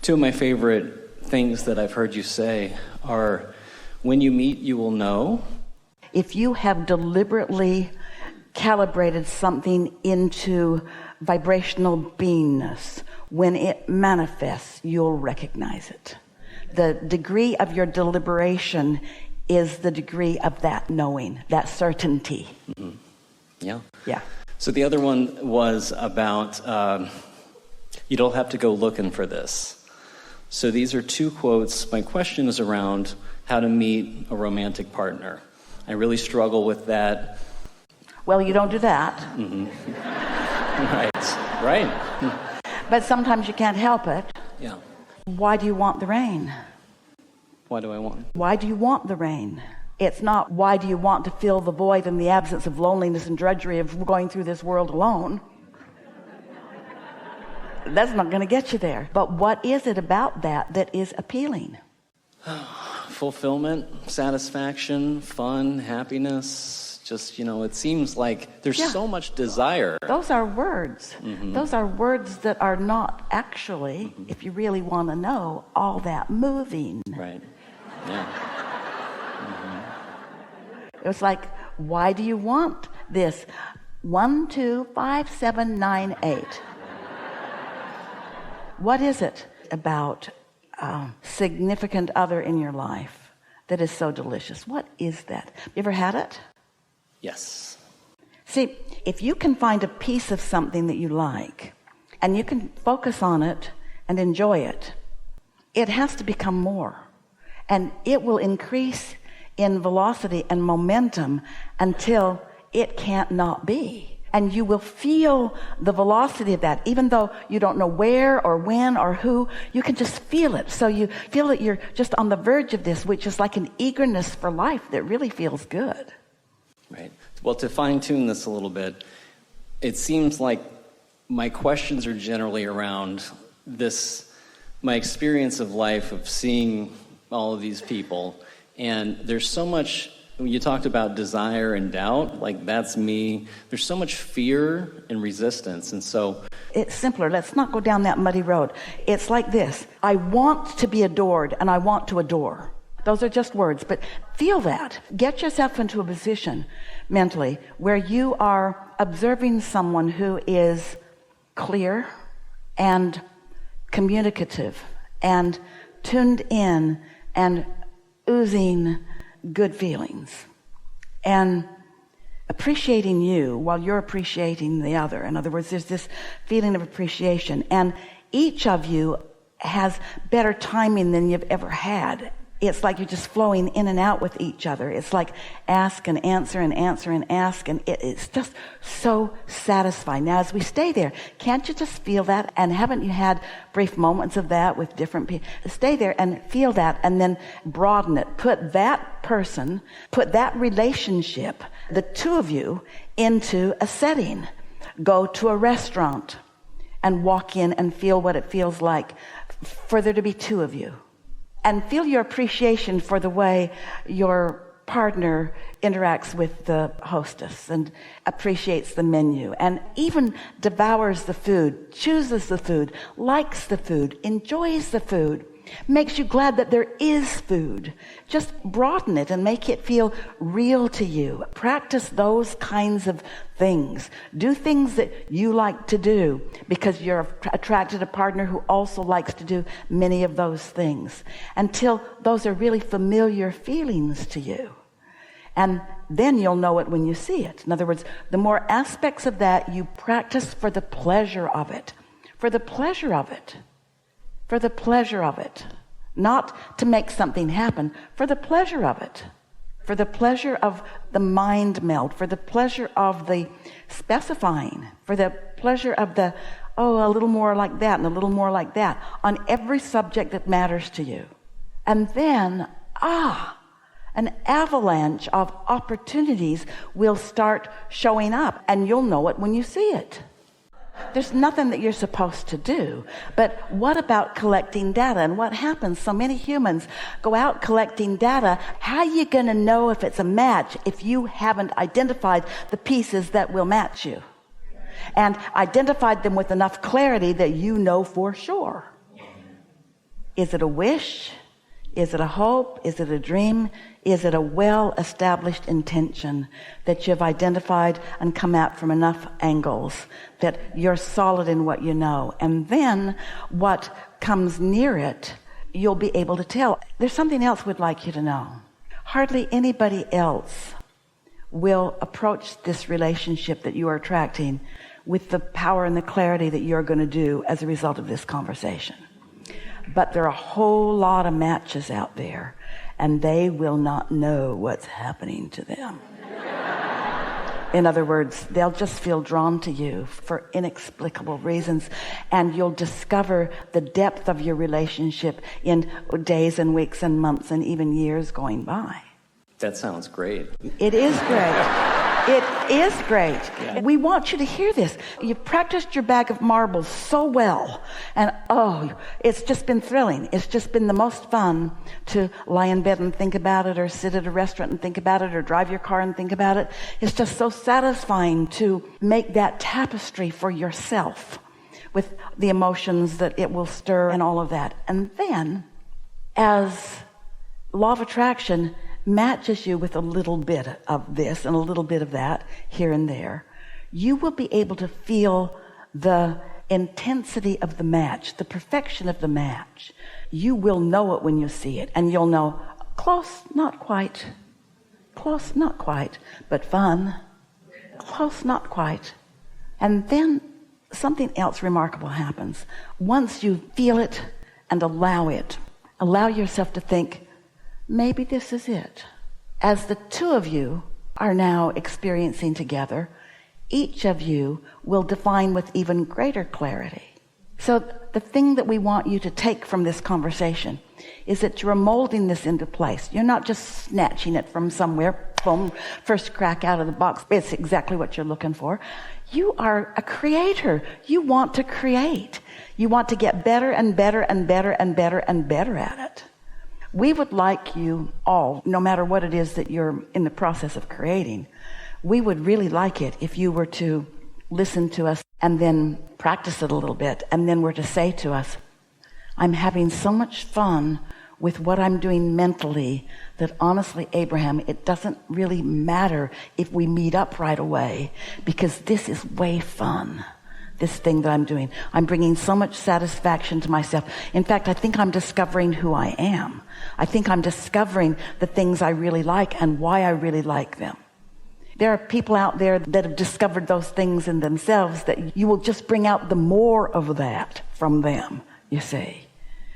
Two of my favorite things that I've heard you say are, when you meet, you will know. If you have deliberately calibrated something into vibrational beingness, when it manifests, you'll recognize it. The degree of your deliberation is the degree of that knowing, that certainty. Mm-hmm. Yeah. Yeah. So the other one was about, you don't have to go looking for this. So these are two quotes. My question is around how to meet a romantic partner. I really struggle with that. Well, you don't do that. Mm-hmm. Right. But sometimes you can't help it. Yeah. Why do you want the rain? Why do I want? Why do you want the rain? It's not why do you want to fill the void and the absence of loneliness and drudgery of going through this world alone. That's not going to get you there. But what is it about that is appealing? Fulfillment, satisfaction, fun, happiness. Just, it seems like there's so much desire. Those are words. Mm-hmm. Those are words that are not actually, if you really want to know, all that moving. Right. Yeah. It was like, why do you want this? 1, 2, 5, 7, 9, 8. What is it about significant other in your life that is so delicious? What is that? You ever had it? Yes. See, if you can find a piece of something that you like and you can focus on it and enjoy it, it has to become more. And it will increase in velocity and momentum until it can't not be. And you will feel the velocity of that. Even though you don't know where or when or who, you can just feel it. So you feel that you're just on the verge of this, which is like an eagerness for life that really feels good. Right. Well, to fine-tune this a little bit, it seems like my questions are generally around this, my experience of life of seeing all of these people. And there's so much, when you talked about desire and doubt, like that's me. There's so much fear and resistance. And so it's simpler. Let's not go down that muddy road. It's like this. I want to be adored and I want to adore. Those are just words, but feel that. Get yourself into a position mentally where you are observing someone who is clear and communicative and tuned in and oozing good feelings and appreciating you while you're appreciating the other. In other words, there's this feeling of appreciation, and each of you has better timing than you've ever had. It's like you're just flowing in and out with each other. It's like ask and answer and answer and ask, and it's just so satisfying. Now, as we stay there, can't you just feel that? And haven't you had brief moments of that with different people? Stay there and feel that, and then broaden it. Put that person, put that relationship, the two of you, into a setting. Go to a restaurant and walk in and feel what it feels like for there to be two of you. And feel your appreciation for the way your partner interacts with the hostess and appreciates the menu and even devours the food, chooses the food, likes the food, enjoys the food, makes you glad that there is food. Just broaden it and make it feel real to you. Practice those kinds of things. Do things that you like to do because you're attracted to a partner who also likes to do many of those things until those are really familiar feelings to you. And then you'll know it when you see it. In other words, the more aspects of that you practice for the pleasure of it, for the pleasure of it, for the pleasure of it, not to make something happen, for the pleasure of it, for the pleasure of the mind meld, for the pleasure of the specifying, for the pleasure of the, a little more like that and a little more like that on every subject that matters to you. And then, an avalanche of opportunities will start showing up, and you'll know it when you see it. There's nothing that you're supposed to do. But what about collecting data? And what happens? So many humans go out collecting data. How are you going to know if it's a match if you haven't identified the pieces that will match you? And identified them with enough clarity that you know for sure. Is it a wish? Is it a hope? Is it a dream? Is it a well-established intention that you've identified and come at from enough angles that you're solid in what you know? And then what comes near it, you'll be able to tell. There's something else we'd like you to know. Hardly anybody else will approach this relationship that you are attracting with the power and the clarity that you're going to do as a result of this conversation. But there are a whole lot of matches out there, and they will not know what's happening to them. In other words, they'll just feel drawn to you for inexplicable reasons, and you'll discover the depth of your relationship in days and weeks and months and even years going by. That sounds great. It is great. It is great. Yeah. We want you to hear this. You've practiced your bag of marbles so well. And it's just been thrilling. It's just been the most fun to lie in bed and think about it, or sit at a restaurant and think about it, or drive your car and think about it. It's just so satisfying to make that tapestry for yourself with the emotions that it will stir and all of that. And then, as law of attraction matches you with a little bit of this and a little bit of that here and there, you will be able to feel the intensity of the match, the perfection of the match. You will know it when you see it, and you'll know close, not quite, close, not quite, but fun, close, not quite. And then something else remarkable happens. Once you feel it and allow yourself to think, maybe this is it. As the two of you are now experiencing together, each of you will define with even greater clarity. So the thing that we want you to take from this conversation is that you're molding this into place. You're not just snatching it from somewhere, boom, first crack out of the box. It's exactly what you're looking for. You are a creator. You want to create. You want to get better and better and better and better and better at it. We would like you all, no matter what it is that you're in the process of creating, we would really like it if you were to listen to us and then practice it a little bit, and then were to say to us, I'm having so much fun with what I'm doing mentally that honestly, Abraham, it doesn't really matter if we meet up right away, because this is way fun. This thing that I'm doing. I'm bringing so much satisfaction to myself. In fact, I think I'm discovering who I am. I think I'm discovering the things I really like and why I really like them. There are people out there that have discovered those things in themselves that you will just bring out the more of that from them, you see.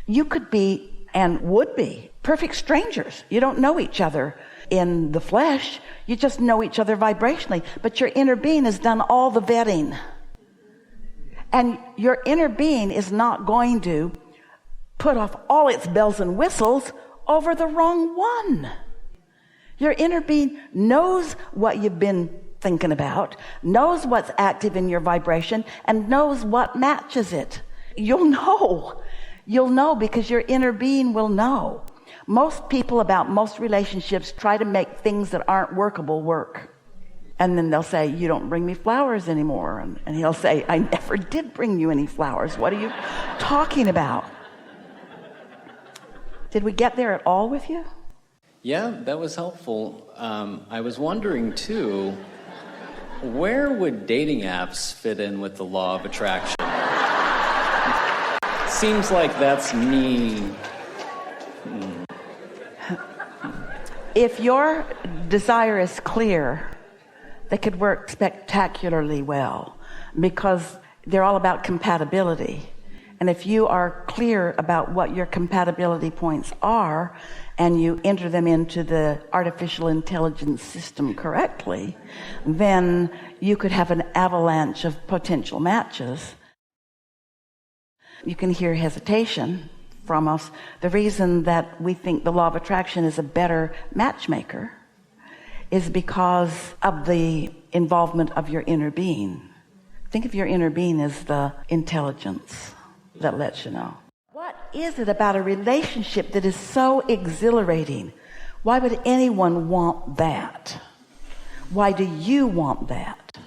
You could be and would be perfect strangers. You don't know each other in the flesh. You just know each other vibrationally. But your inner being has done all the vetting. And your inner being is not going to put off all its bells and whistles over the wrong one. Your inner being knows what you've been thinking about, knows what's active in your vibration, and knows what matches it. You'll know. You'll know because your inner being will know. Most people about most relationships try to make things that aren't workable work. And then they'll say, you don't bring me flowers anymore. And he'll say, I never did bring you any flowers. What are you talking about? Did we get there at all with you? Yeah, that was helpful. I was wondering, too, where would dating apps fit in with the law of attraction? Seems like that's me. If your desire is clear, they could work spectacularly well because they're all about compatibility. And if you are clear about what your compatibility points are and you enter them into the artificial intelligence system correctly, then you could have an avalanche of potential matches. You can hear hesitation from us. The reason that we think the law of attraction is a better matchmaker is because of the involvement of your inner being. Think of your inner being as the intelligence that lets you know. What is it about a relationship that is so exhilarating? Why would anyone want that? Why do you want that?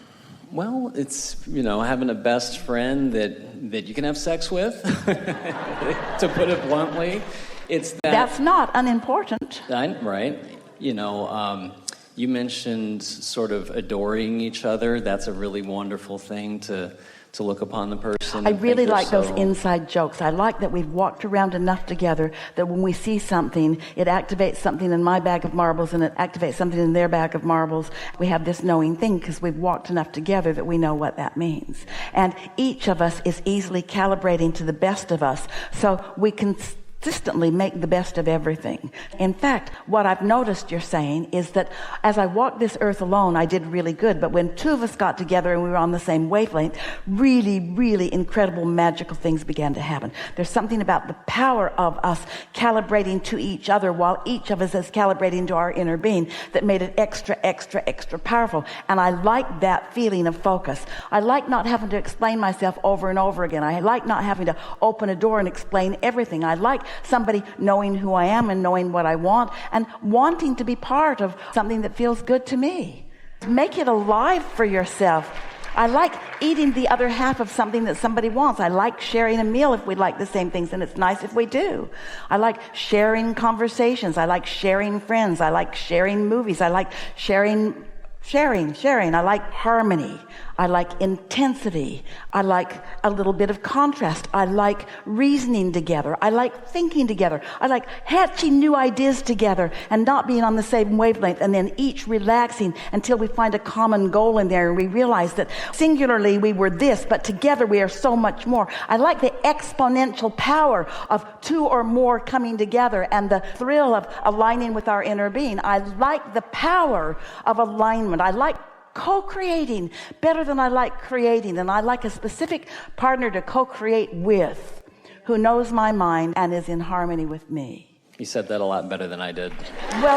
Well, it's, having a best friend that you can have sex with, to put it bluntly. It's that. That's not unimportant. Right. You mentioned sort of adoring each other. That's a really wonderful thing to look upon the person. I really like those inside jokes. I like that we've walked around enough together that when we see something, it activates something in my bag of marbles and it activates something in their bag of marbles. We have this knowing thing because we've walked enough together that we know what that means. And each of us is easily calibrating to the best of us, so we can consistently make the best of everything. In fact, what I've noticed you're saying is that as I walked this earth alone, I did really good. But when two of us got together and we were on the same wavelength, really, really incredible, magical things began to happen. There's something about the power of us calibrating to each other while each of us is calibrating to our inner being that made it extra, extra, extra powerful. And I like that feeling of focus. I like not having to explain myself over and over again. I like not having to open a door and explain everything. I like somebody knowing who I am and knowing what I want and wanting to be part of something that feels good to me. Make it alive for yourself. I like eating the other half of something that somebody wants. I like sharing a meal if we like the same things, and it's nice if we do. I like sharing conversations. I like sharing friends. I like sharing movies. I like sharing. I like harmony. I like intensity. I like a little bit of contrast. I like reasoning together. I like thinking together. I like hatching new ideas together and not being on the same wavelength, and then each relaxing until we find a common goal in there and we realize that singularly we were this, but together we are so much more. I like the exponential power of two or more coming together and the thrill of aligning with our inner being. I like the power of alignment. I like co-creating better than I like creating, and I like a specific partner to co-create with who knows my mind and is in harmony with me. You said that a lot better than I did. Well,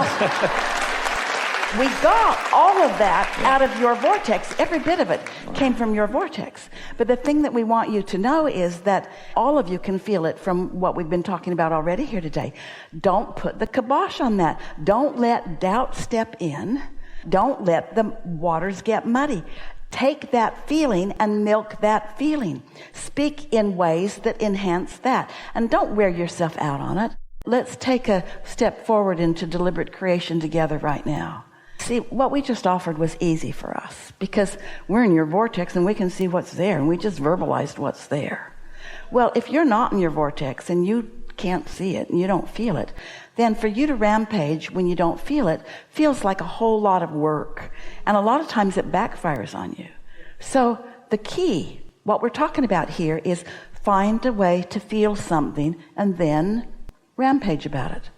we got all of that out of your vortex. Every bit of it came from your vortex. But the thing that we want you to know is that all of you can feel it from what we've been talking about already here today. Don't put the kibosh on that. Don't let doubt step in. Don't let the waters get muddy. Take that feeling and milk that feeling. Speak in ways that enhance that. And don't wear yourself out on it. Let's take a step forward into deliberate creation together right now. See, what we just offered was easy for us because we're in your vortex and we can see what's there, and we just verbalized what's there. Well, if you're not in your vortex and you can't see it and you don't feel it, then for you to rampage when you don't feel it feels like a whole lot of work. And a lot of times it backfires on you. So the key, what we're talking about here, is find a way to feel something and then rampage about it.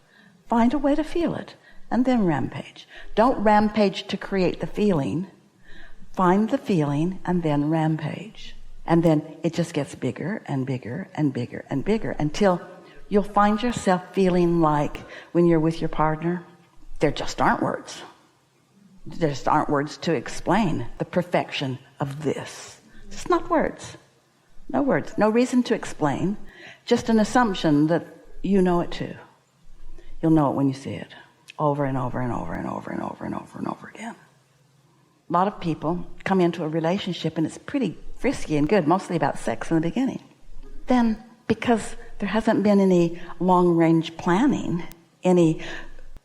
Find a way to feel it and then rampage. Don't rampage to create the feeling. Find the feeling and then rampage. And then it just gets bigger and bigger and bigger and bigger until you'll find yourself feeling like when you're with your partner, there just aren't words. There just aren't words to explain the perfection of this. It's not words. No words. No reason to explain. Just an assumption that you know it too. You'll know it when you see it. Over and over and over and over and over and over and over again. A lot of people come into a relationship and it's pretty frisky and good, mostly about sex in the beginning. Then, because there hasn't been any long-range planning, any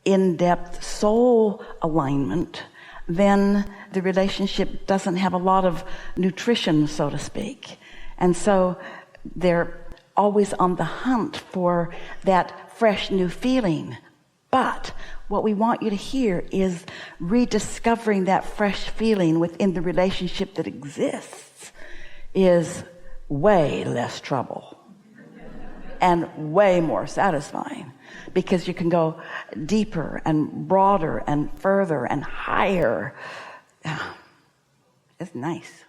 in-depth soul alignment, then the relationship doesn't have a lot of nutrition, so to speak. And so they're always on the hunt for that fresh new feeling. But what we want you to hear is rediscovering that fresh feeling within the relationship that exists is way less trouble. And way more satisfying because you can go deeper and broader and further and higher. It's nice.